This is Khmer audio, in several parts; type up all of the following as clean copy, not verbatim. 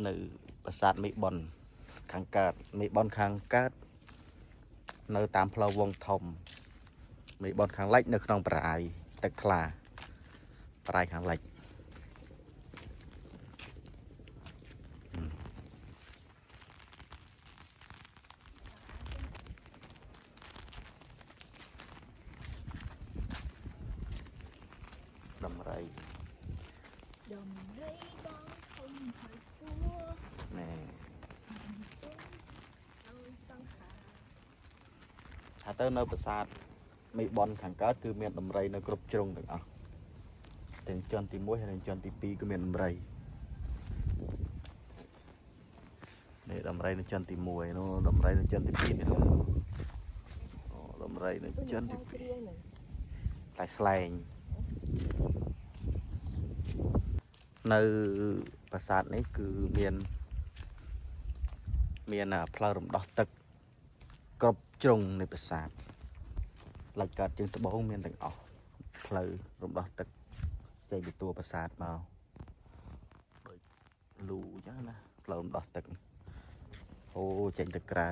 នៅប្រាសាទមេបុនខាងកើតមេបុនខាងកើតនៅតាមផ្លូវវងធំមេបុនខាងលិចនៅក្នុងប្រអាយទឹកថ្លាប្រអាយខាងលិចដំរីបងធំហើយគួរ ណែ ឲ្យសង្ខារ ថាទៅនៅប្រាសាទមេបុនខាងកើតគឺមានដំរីនៅគ្រប់ជ្រុងទាំងអស់ទាំងជាន់ទី1ហើយនិងជាន់ទី2គឺមានដំរីនេះដំរីនៅជាន់ទី1នោះដំរីនៅជាន់ទី2នេះអូដំរីនៅជាន់ទី2តែស្លែងនៅប្រាសាទនេះគឺមានផ្លូវរំដោះទឹកគ្រប់ជ្រុងនៃប្រាសាទផ្លូវកើតជើងត្បូងមានទាំងអស់ផ្លូវរំដោះទឹកចេញពីតួប្រាសាទមកដូចលូអញ្ចឹងណាផ្លូវរំដោះទឹកហូរចេញទៅក្រៅ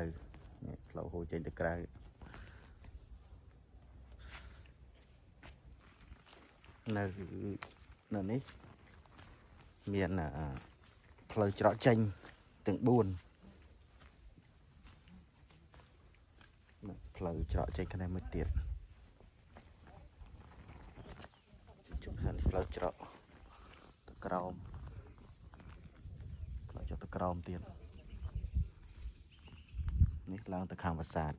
នេះផ្លូវហូរចេញទៅក្រៅនៅនេះមានផ្លូវច្រកចេញទាំង4ផ្លូវច្រកចេញខាងនេះមួយទៀតជុំខាងផ្លូវច្រកទៅក្រោមផ្លូវចុះទៅក្រោមទៀតនេះឡើងទៅខាងប្រាសាទ